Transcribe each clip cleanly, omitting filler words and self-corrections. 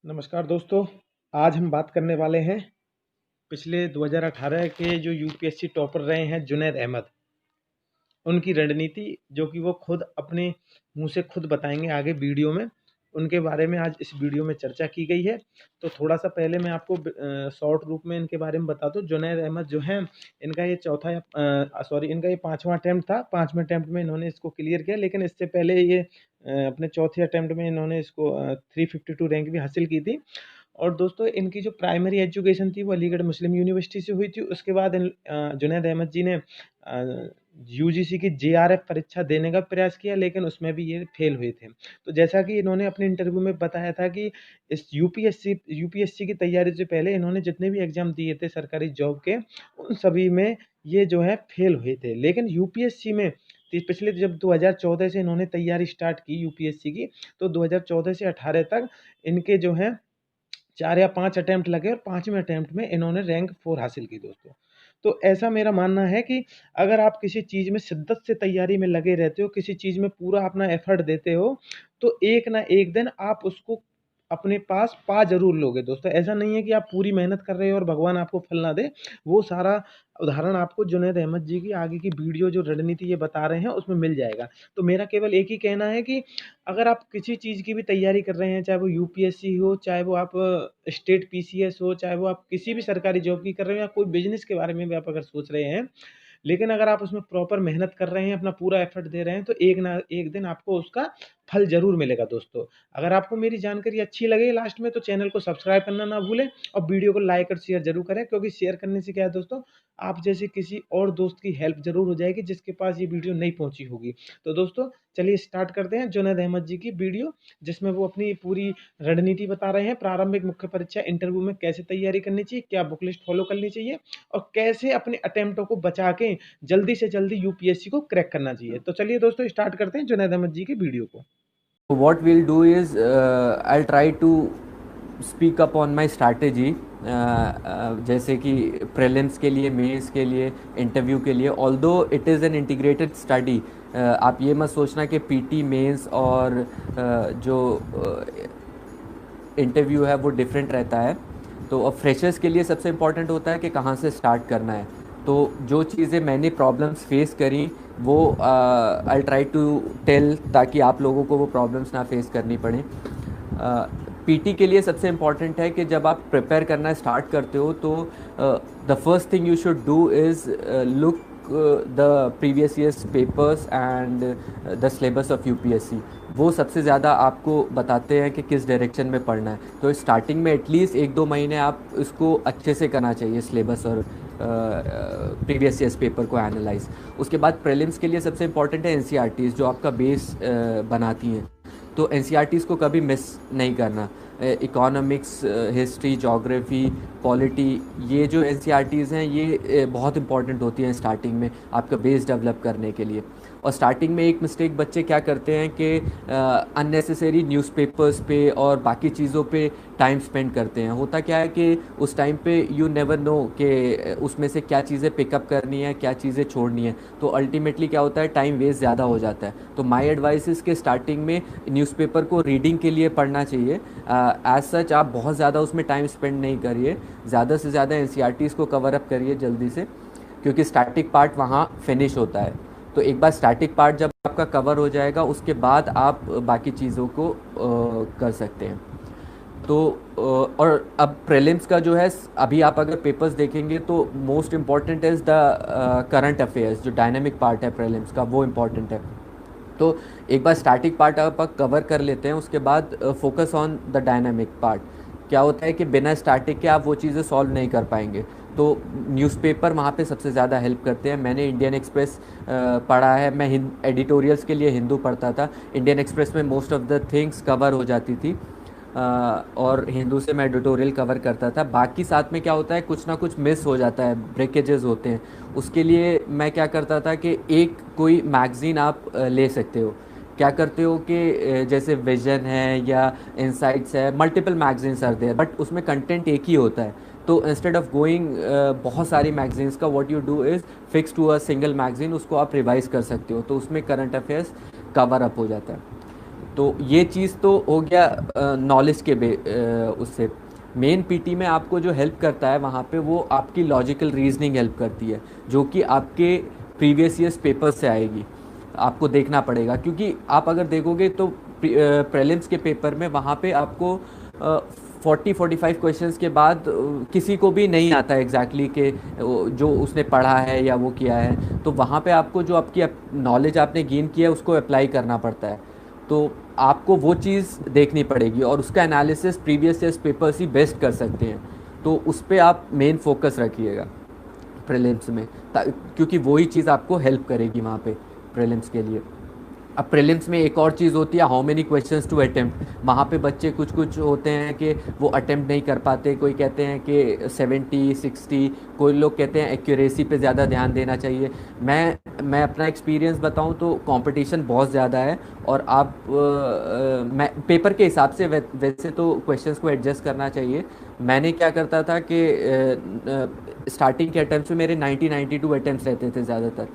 नमस्कार दोस्तों। आज हम बात करने वाले हैं पिछले 2018 के जो यूपीएससी टॉपर रहे हैं जुनैद अहमद, उनकी रणनीति जो कि वो खुद अपने मुंह से खुद बताएंगे आगे वीडियो में। उनके बारे में आज इस वीडियो में चर्चा की गई है। तो थोड़ा सा पहले मैं आपको शॉर्ट रूप में इनके बारे में बता दूं। जुनैद अहमद जो हैं, इनका ये इनका ये पांचवा अटैम्प्ट था। पांचवें अटैम्प्ट में इन्होंने इसको क्लियर किया, लेकिन इससे पहले ये अपने चौथे अटैम्प्ट में इन्होंने इसको 352 रैंक भी हासिल की थी। और दोस्तों, इनकी जो प्राइमरी एजुकेशन थी वो अलीगढ़ मुस्लिम यूनिवर्सिटी से हुई थी। उसके बाद जुनैद अहमद जी ने यूजीसी की जेआरएफ परीक्षा देने का प्रयास किया, लेकिन उसमें भी ये फेल हुए थे। तो जैसा कि इन्होंने अपने इंटरव्यू में बताया था कि इस यूपीएससी की तैयारी से पहले इन्होंने जितने भी एग्जाम दिए थे सरकारी जॉब के, उन सभी में ये जो है फेल हुए थे। लेकिन यूपीएससी में पिछले जब 2014 से इन्होंने तैयारी स्टार्ट की यूपीएससी की, तो 2014 से 18 तक इनके जो है 4 या 5 अटेम्प्ट लगे और 5वें अटेम्प्ट में इन्होंने रैंक 4 हासिल की दोस्तों। तो ऐसा मेरा मानना है कि अगर आप किसी चीज़ में शिद्दत से तैयारी में लगे रहते हो, किसी चीज़ में पूरा अपना एफर्ट देते हो, तो एक ना एक दिन आप उसको अपने पास पा ज़रूर लोगे दोस्तों। ऐसा नहीं है कि आप पूरी मेहनत कर रहे हो और भगवान आपको फल ना दे। वो सारा उदाहरण आपको जुनैद अहमद जी की आगे की वीडियो जो रणनीति ये बता रहे हैं उसमें मिल जाएगा। तो मेरा केवल एक ही कहना है कि अगर आप किसी चीज़ की भी तैयारी कर रहे हैं, चाहे वो यूपीएससी हो, चाहे वो आप स्टेट पीसीएस हो, चाहे वो आप किसी भी सरकारी जॉब की कर रहे हो, या कोई बिजनेस के बारे में भी आप अगर सोच रहे हैं, लेकिन अगर आप उसमें प्रॉपर मेहनत कर रहे हैं, अपना पूरा एफर्ट दे रहे हैं, तो एक ना एक दिन आपको उसका फल ज़रूर मिलेगा दोस्तों। अगर आपको मेरी जानकारी अच्छी लगे लास्ट में, तो चैनल को सब्सक्राइब करना ना भूलें और वीडियो को लाइक और शेयर ज़रूर करें, क्योंकि शेयर करने से क्या है दोस्तों, आप जैसे किसी और दोस्त की हेल्प ज़रूर हो जाएगी जिसके पास ये वीडियो नहीं पहुँची होगी। तो दोस्तों, चलिए स्टार्ट करते हैं जुनैद अहमद जी की वीडियो, जिसमें वो अपनी पूरी रणनीति बता रहे हैं। प्रारंभिक मुख्य परीक्षा इंटरव्यू में कैसे तैयारी करनी चाहिए, क्या बुक लिस्ट फॉलो करनी चाहिए, और कैसे अपने अटेम्प्टों को बचा के जल्दी से जल्दी यूपीएससी को क्रैक करना चाहिए। तो चलिए दोस्तों, स्टार्ट करते हैं जुनैद अहमद जी की वीडियो को। What we'll do is I'll try to speak up on my strategy, जैसे कि प्रीलिम्स के लिए, मेंस के लिए, इंटरव्यू के लिए। Although it is an integrated study, आप ये मत सोचना कि पीटी, मेंस और जो इंटरव्यू है वो डिफरेंट रहता है। तो अब फ्रेशर्स के लिए सबसे इम्पॉर्टेंट होता है कि कहाँ से स्टार्ट करना है। तो जो चीज़ें मैंने प्रॉब्लम्स फेस करी वो आई ट्राई टू टेल, ताकि आप लोगों को वो प्रॉब्लम्स ना फेस करनी पड़े। पीटी के लिए सबसे इम्पॉर्टेंट है कि जब आप प्रिपेयर करना स्टार्ट करते हो तो the first thing you should do is look the previous years papers and the syllabus of UPSC. वो सबसे ज़्यादा आपको बताते हैं कि किस डायरेक्शन में पढ़ना है। तो स्टार्टिंग में एटलीस्ट 1-2 महीने आप इसको अच्छे से करना चाहिए, सिलेबस और प्रीवियस ईयर्स पेपर को एनालाइज। उसके बाद प्रीलिम्स के लिए सबसे इंपॉर्टेंट है एनसीईआरटीज़, जो आपका बेस बनाती हैं। तो एनसीईआरटीज़ को कभी मिस नहीं करना। इकोनॉमिक्स, हिस्ट्री, ज्योग्राफी, पॉलिटी, ये जो एनसीईआरटीज़ हैं ये बहुत इंपॉर्टेंट होती हैं स्टार्टिंग में आपका बेस डेवलप करने के लिए। और स्टार्टिंग में एक मिस्टेक बच्चे क्या करते हैं कि अननेसेसरी न्यूज़पेपर्स पे और बाकी चीज़ों पे टाइम स्पेंड करते हैं। होता क्या है कि उस टाइम पे यू नेवर नो कि उसमें से क्या चीज़ें पिकअप करनी है, क्या चीज़ें छोड़नी है। तो अल्टीमेटली क्या होता है, टाइम वेस्ट ज़्यादा हो जाता है। तो माय एडवाइस इज़ के स्टार्टिंग में न्यूज़पेपर को रीडिंग के लिए पढ़ना चाहिए। एज सच आप बहुत ज़्यादा उसमें टाइम स्पेंड नहीं करिए, ज़्यादा से ज़्यादा एनसीईआरटीज़ को कवर अप करिए जल्दी से, क्योंकि स्टैटिक पार्ट वहाँ फिनिश होता है। तो एक बार स्टैटिक पार्ट जब आपका कवर हो जाएगा, उसके बाद आप बाकी चीज़ों को कर सकते हैं। तो और अब प्रीलिम्स का जो है, अभी आप अगर पेपर्स देखेंगे तो most important is the current affairs, जो डायनेमिक पार्ट है प्रीलिम्स का, वो इम्पॉर्टेंट है। तो एक बार स्टैटिक पार्ट आप कवर कर लेते हैं, उसके बाद focus on the dynamic part. क्या होता है कि बिना स्टैटिक के आप वो चीज़ें सॉल्व नहीं कर पाएंगे। तो न्यूज़पेपर वहाँ पे सबसे ज़्यादा हेल्प करते हैं। मैंने इंडियन एक्सप्रेस पढ़ा है, मैं एडिटोरियल्स के लिए हिंदू पढ़ता था। इंडियन एक्सप्रेस में most of the things cover हो जाती थी, और हिंदू से मैं एडिटोरियल कवर करता था। बाकी साथ में क्या होता है, कुछ ना कुछ मिस हो जाता है, ब्रेकेजेस होते हैं। उसके लिए मैं क्या करता था कि एक कोई मैगज़ीन आप ले सकते हो। क्या करते हो कि जैसे विजन है या इनसाइट्स है, multiple magazines are there, but उसमें कंटेंट एक ही होता है। तो इंस्टेड ऑफ गोइंग बहुत सारी मैगजीन्स का, what you do is fix to a single magazine, उसको आप रिवाइज़ कर सकते हो। तो उसमें करंट अफेयर्स कवर अप हो जाता है। तो ये चीज़ तो हो गया नॉलेज के उससे। मेन पीटी में आपको जो हेल्प करता है वहाँ पे, वो आपकी लॉजिकल रीजनिंग हेल्प करती है, जो कि आपके प्रीवियस ईयर्स पेपर से आएगी। आपको देखना पड़ेगा, क्योंकि आप अगर देखोगे तो प्रीलिम्स के पेपर में वहाँ पे आपको 40-45 क्वेश्चंस के बाद किसी को भी नहीं आता एग्जैक्टली कि जो उसने पढ़ा है या वो किया है, तो वहाँ पे आपको जो आपकी नॉलेज आपने गेन किया है उसको अप्लाई करना पड़ता है। तो आपको वो चीज़ देखनी पड़ेगी, और उसका एनालिसिस प्रीवियस ईयर्स पेपर्स ही बेस्ट कर सकते हैं। तो उस पर आप मेन फोकस रखिएगा प्रीलिम्स में, क्योंकि वही चीज़ आपको हेल्प करेगी वहाँ पे प्रीलिम्स के लिए। अब प्रीलिम्स में एक और चीज़ होती है, how many questions to attempt. वहाँ पे बच्चे कुछ कुछ होते हैं कि वो अटेम्प्ट नहीं कर पाते, कोई कहते हैं कि 70-60, कोई लोग कहते हैं एक्यूरेसी पे ज़्यादा ध्यान देना चाहिए। मैं अपना एक्सपीरियंस बताऊँ तो कंपटीशन बहुत ज़्यादा है, और आप मैं पेपर के हिसाब से वैसे तो क्वेश्चंस को एडजस्ट करना चाहिए। मैंने क्या करता था कि स्टार्टिंग के अटैम्प्ट में मेरे 90-92 अटैम्प्ट रहते थे ज़्यादातर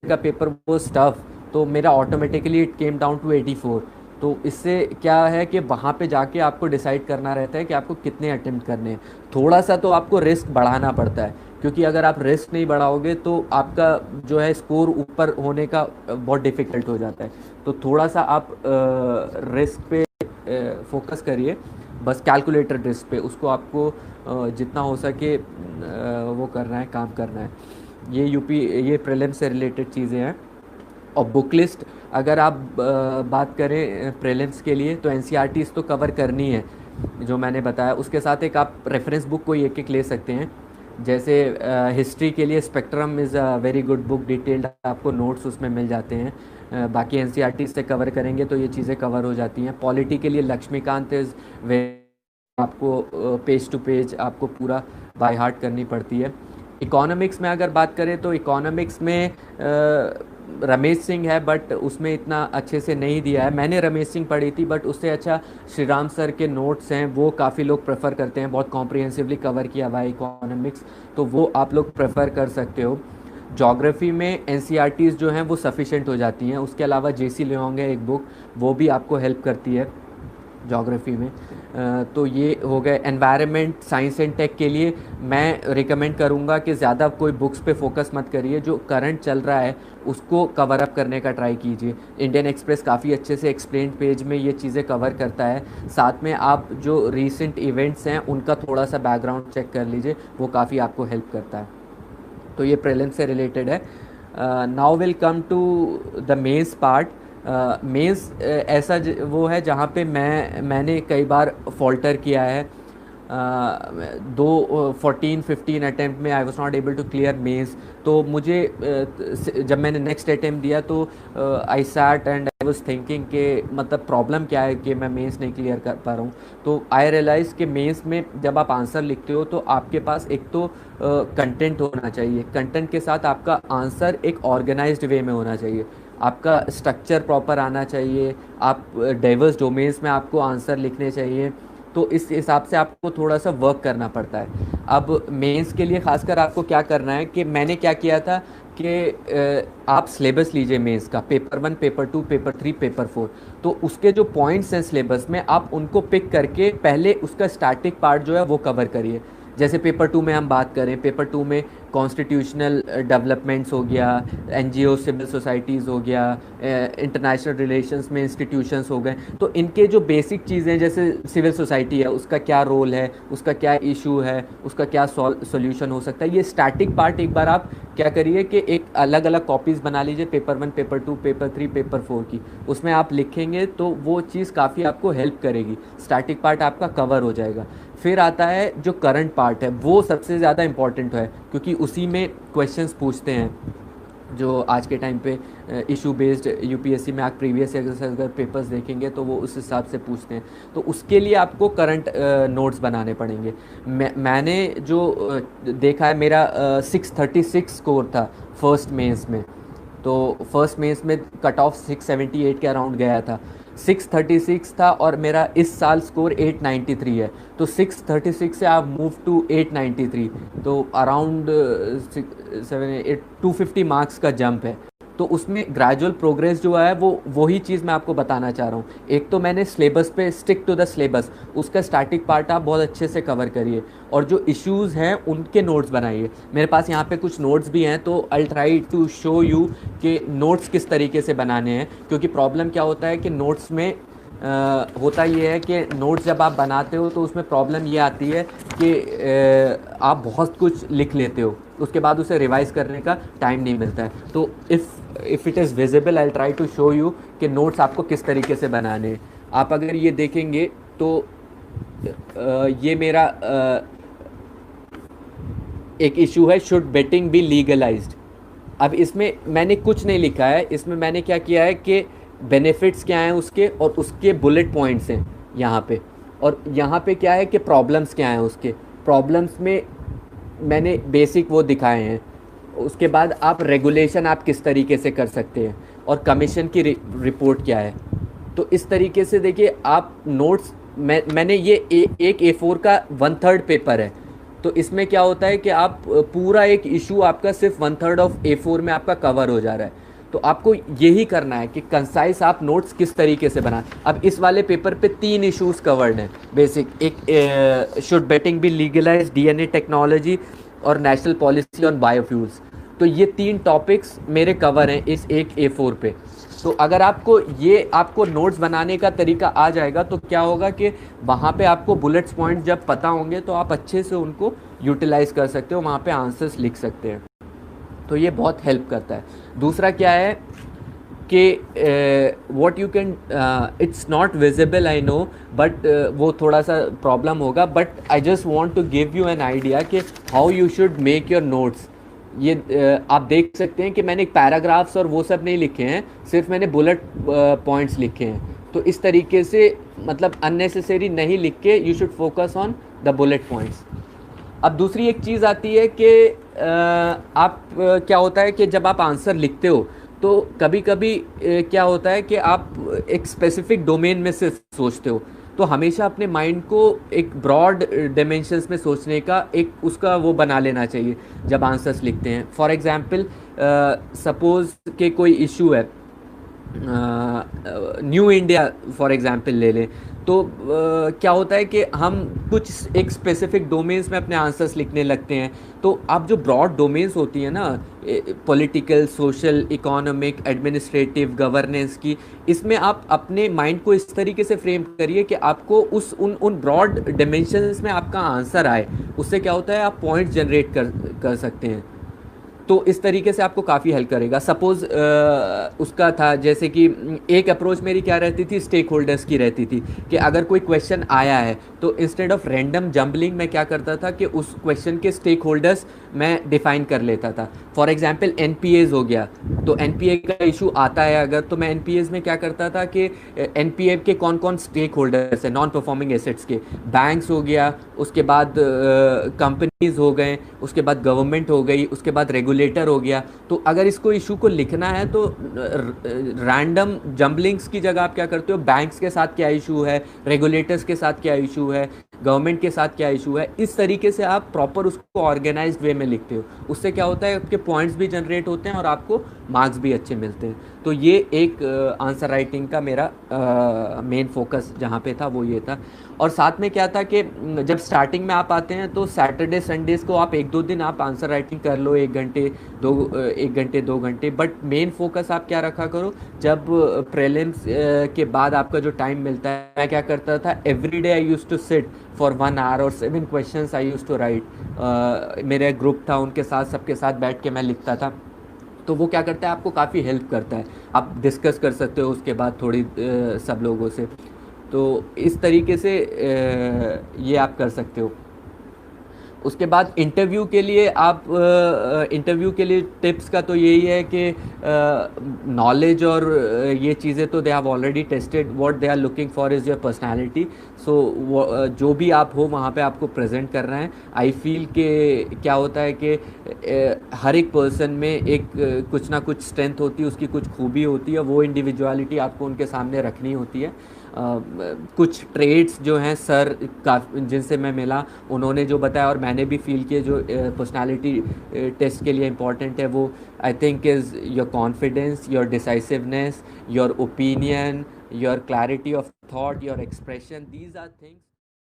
का पेपर, वो स्टफ, तो मेरा automatically it came down to 84। तो इससे क्या है कि वहाँ पे जाके आपको डिसाइड करना रहता है कि आपको कितने अटेम्प्ट करने हैं। थोड़ा सा तो आपको रिस्क बढ़ाना पड़ता है, क्योंकि अगर आप रिस्क नहीं बढ़ाओगे तो आपका जो है स्कोर ऊपर होने का बहुत डिफ़िकल्ट हो जाता है। तो थोड़ा सा आप रिस्क पे फोकस करिए, बस कैलकुलेटेड रिस्क पे, उसको आपको जितना हो सके वो करना है, काम करना है। ये प्रीलिम्स से रिलेटेड चीज़ें हैं। और बुक लिस्ट अगर आप बात करें प्रीलिम्स के लिए, तो एनसीईआरटीज़ तो कवर करनी है जो मैंने बताया। उसके साथ एक आप रेफरेंस बुक कोई एक ले सकते हैं। जैसे हिस्ट्री के लिए spectrum is a very good book, detailed आपको नोट्स उसमें मिल जाते हैं। बाकी एनसीईआरटी से कवर करेंगे तो ये चीज़ें कवर हो जाती हैं। पॉलिटी के लिए लक्ष्मीकांत इज़ वे, आपको पेज टू पेज आपको पूरा बाय हार्ट करनी पड़ती है। इकोनॉमिक्स में अगर बात करें तो इकोनॉमिक्स में रमेश सिंह है, बट उसमें इतना अच्छे से नहीं दिया है। मैंने रमेश सिंह पढ़ी थी, बट उससे अच्छा श्री राम सर के नोट्स हैं, वो काफ़ी लोग प्रेफर करते हैं, बहुत कॉम्प्रिहेंसिवली कवर किया हुआ है इकोनॉमिक्स, तो वो आप लोग प्रेफर कर सकते हो। जोग्राफ़ी में एनसीईआरटीज़ जो हैं वो सफिशेंट हो जाती हैं। उसके अलावा जेसी लियोंग है एक बुक, वो भी आपको हेल्प करती है जोग्राफ़ी में। तो ये हो गए। एनवायरनमेंट, साइंस एंड टेक के लिए मैं रिकमेंड करूँगा कि ज़्यादा कोई बुक्स पे फोकस मत करिए, जो करंट चल रहा है उसको कवर अप करने का ट्राई कीजिए। इंडियन एक्सप्रेस काफ़ी अच्छे से एक्सप्लेन पेज में ये चीज़ें कवर करता है। साथ में आप जो रीसेंट इवेंट्स हैं उनका थोड़ा सा बैकग्राउंड चेक कर लीजिए, वो काफ़ी आपको हेल्प करता है। तो ये प्रीलिम्स से रिलेटेड है। Now will come to the mains part. Mains ऐसा वो है जहाँ पे मैंने कई बार फॉल्टर किया है। 14-15 अटैम्प्ट में I was not able to clear mains. तो मुझे जब मैंने नेक्स्ट अटैम्प्ट दिया तो I sat and I was thinking कि मतलब प्रॉब्लम क्या है कि मैं मेंस नहीं क्लियर कर पा रहा हूँ। तो आई रियलाइज़ कि मेंस में जब आप आंसर लिखते हो तो आपके पास एक तो कंटेंट होना चाहिए, कंटेंट के साथ आपका आंसर एक ऑर्गेनाइज्ड वे में होना चाहिए, आपका स्ट्रक्चर प्रॉपर आना चाहिए, आप डाइवर्स डोमेन्स में आपको आंसर लिखने चाहिए। तो इस हिसाब से आपको थोड़ा सा वर्क करना पड़ता है। अब मेंस के लिए खासकर आपको क्या करना है कि मैंने क्या किया था कि आप सिलेबस लीजिए मेंस का, पेपर 1, पेपर 2, पेपर 3, पेपर 4। तो उसके जो पॉइंट्स हैं सिलेबस में, आप उनको पिक करके पहले उसका स्टैटिक पार्ट जो है वो कवर करिए। जैसे पेपर 2 में हम बात करें, पेपर 2 में कॉन्स्टिट्यूशनल डेवलपमेंट्स हो गया, एनजीओ सिविल सोसाइटीज़ हो गया, इंटरनेशनल रिलेशंस में इंस्टीट्यूशंस हो गए। तो इनके जो बेसिक चीज़ें, जैसे सिविल सोसाइटी है उसका क्या रोल है, उसका क्या इशू है, उसका क्या सॉल्यूशन हो सकता है, ये स्टैटिक पार्ट एक बार आप क्या करिए कि एक अलग अलग कॉपीज़ बना लीजिए, पेपर 1, पेपर 2, पेपर 3, पेपर 4 की। उसमें आप लिखेंगे तो वो चीज़ काफ़ी आपको हेल्प करेगी, स्टैटिक पार्ट आपका कवर हो जाएगा। फिर आता है जो करंट पार्ट है, वो सबसे ज़्यादा इम्पॉर्टेंट है, क्योंकि उसी में क्वेश्चंस पूछते हैं जो आज के टाइम पे इशू बेस्ड यूपीएससी में आप प्रीवियस अगर पेपर्स देखेंगे तो वो उस हिसाब से पूछते हैं। तो उसके लिए आपको करंट नोट्स बनाने पड़ेंगे। मैंने जो देखा है, मेरा 636 स्कोर था फर्स्ट मेंस में। तो फर्स्ट मेंस में कट ऑफ 678 के अराउंड गया था, 636 था, और मेरा इस साल स्कोर 893 है। तो 636 से आप मूव टू 893, तो अराउंड 250 मार्क्स का जंप है। तो उसमें ग्रेजुअल प्रोग्रेस जो है वो वही चीज़ मैं आपको बताना चाह रहा हूँ। एक तो मैंने सिलेबस पे स्टिक टू द सिलेबस, उसका स्टैटिक पार्ट आप बहुत अच्छे से कवर करिए, और जो इश्यूज़ हैं उनके नोट्स बनाइए। मेरे पास यहाँ पे कुछ नोट्स भी हैं, तो I try to show you कि नोट्स किस तरीके से बनाने हैं। क्योंकि प्रॉब्लम क्या होता है कि नोट्स में होता ये है कि नोट्स जब आप बनाते हो तो उसमें प्रॉब्लम ये आती है कि आप बहुत कुछ लिख लेते हो, उसके बाद उसे रिवाइज करने का टाइम नहीं मिलता है। तो if it is visible I try to show you कि नोट्स आपको किस तरीके से बनाने हैं। आप अगर ये देखेंगे तो ये मेरा एक इशू है, शुड बेटिंग बी लीगलाइज्ड। अब इसमें मैंने कुछ नहीं लिखा है, इसमें मैंने क्या किया है कि बेनिफिट्स क्या हैं उसके, और उसके बुलेट पॉइंट्स हैं यहाँ पे, और यहाँ पे क्या है कि प्रॉब्लम्स क्या हैं उसके। प्रॉब्लम्स में मैंने बेसिक वो दिखाए हैं। उसके बाद आप रेगुलेशन आप किस तरीके से कर सकते हैं, और कमीशन की रिपोर्ट क्या है। तो इस तरीके से देखिए आप नोट्स मैंने ये एक A4 का 1/3 पेपर है, तो इसमें क्या होता है कि आप पूरा एक इशू आपका सिर्फ 1/3 ऑफ A4 में आपका कवर हो जा रहा है। तो आपको यही करना है कि कंसाइज आप नोट्स किस तरीके से बनाएं। अब इस वाले पेपर पे 3 इश्यूज कवर्ड हैं बेसिक, एक should betting be legalise, DNA technology, और नेशनल पॉलिसी ऑन बायोफ्यूल्स। तो ये 3 टॉपिक्स मेरे कवर हैं इस एक A4 पे। तो अगर आपको नोट्स बनाने का तरीका आ जाएगा तो क्या होगा कि वहाँ पे आपको बुलेट्स पॉइंट जब पता होंगे तो आप अच्छे से उनको यूटिलाइज कर सकते हो, वहाँ पे आंसर्स लिख सकते हैं। तो ये बहुत हेल्प करता है। दूसरा क्या है कि what you can, it's not visible I know, but वो थोड़ा सा प्रॉब्लम होगा, but I just want to give you an idea कि how you should make your notes. ये आप देख सकते हैं कि मैंने पैराग्राफ्स और वो सब नहीं लिखे हैं, सिर्फ मैंने बुलेट पॉइंट्स लिखे हैं। तो इस तरीके से मतलब अननेसेसरी नहीं लिख के you should focus on the bullet points. अब दूसरी एक चीज़ आती है कि क्या होता है कि जब आप आंसर लिखते हो तो कभी कभी क्या होता है कि आप एक स्पेसिफिक डोमेन में से सोचते हो, तो हमेशा अपने माइंड को एक ब्रॉड डायमेंशंस में सोचने का एक उसका वो बना लेना चाहिए जब आंसर्स लिखते हैं। फॉर एग्जांपल सपोज़ कि कोई इशू है, न्यू इंडिया फॉर एग्जांपल ले लें, तो क्या होता है कि हम कुछ एक स्पेसिफिक डोमेन्स में अपने आंसर्स लिखने लगते हैं। तो आप जो ब्रॉड डोमेन्स होती हैं ना, political, social, economic, administrative, governance की, इसमें आप अपने माइंड को इस तरीके से फ्रेम करिए कि आपको उन ब्रॉड डायमेंशंस में आपका आंसर आए। उससे क्या होता है आप पॉइंट जनरेट कर सकते हैं। तो इस तरीके से आपको काफ़ी हेल्प करेगा। सपोज़ उसका था जैसे कि एक अप्रोच मेरी क्या रहती थी, स्टेक होल्डर्स की रहती थी कि अगर कोई क्वेश्चन आया है तो इंस्टेड ऑफ रैंडम जंबलिंग मैं क्या करता था कि उस क्वेश्चन के स्टेक होल्डर्स मैं डिफ़ाइन कर लेता था। फॉर एग्जांपल NPAs हो गया, तो NPA का इशू आता है अगर, तो मैं NPAs में क्या करता था कि NPA के कौन कौन स्टेक होल्डर्स हैं नॉन परफॉर्मिंग एसेट्स के, बैंक्स हो गया, उसके बाद कंपनीज हो गए, उसके बाद गवर्नमेंट हो गई, उसके बाद रेगुलेटर हो गया। तो अगर इसको इशू को लिखना है तो रैंडम जंबलिंग्स की जगह आप क्या करते हो, बैंक्स के साथ क्या इशू है, रेगुलेटर्स के साथ क्या इशू है, गवर्नमेंट के साथ क्या इशू है, इस तरीके से आप प्रॉपर उसको ऑर्गेनाइज्ड वे में लिखते हो। उससे क्या होता है आपके पॉइंट्स भी जनरेट होते हैं और आपको मार्क्स भी अच्छे मिलते हैं। तो ये एक आंसर राइटिंग का मेरा मेन फोकस जहाँ पे था वो ये था। और साथ में क्या था कि जब स्टार्टिंग में आप आते हैं तो सैटरडे संडेज़ को आप 1-2 दिन आप आंसर राइटिंग कर लो, 1 घंटे 2 घंटे, बट मेन फोकस आप क्या रखा करो, जब प्रीलिम्स के बाद आपका जो टाइम मिलता है, मैं क्या करता था, every day I used to sit for 1 hour और 7 questions I used to write. मेरा एक ग्रुप था, उनके साथ सबके साथ बैठ के मैं लिखता था। तो वो क्या करता है आपको काफ़ी हेल्प करता है, आप डिस्कस कर सकते हो उसके बाद थोड़ी सब लोगों से। तो इस तरीके से ये आप कर सकते हो। उसके बाद इंटरव्यू के लिए टिप्स का तो यही है कि नॉलेज और ये चीज़ें तो they have already tested, what they are looking for is your personality. So जो भी आप हो वहाँ पे आपको प्रेजेंट करना है। आई फील कि क्या होता है कि हर एक पर्सन में एक कुछ ना कुछ स्ट्रेंथ होती है, उसकी कुछ खूबी होती है, वो इंडिविजुअलिटी आपको उनके सामने रखनी होती है। कुछ ट्रेड्स जो हैं सर का जिनसे मैं मिला उन्होंने जो बताया और मैंने भी फील किए जो पर्सनालिटी टेस्ट के लिए इम्पॉर्टेंट है, वो I think is your confidence, your decisiveness, your opinion, your clarity of thought, your expression, these are things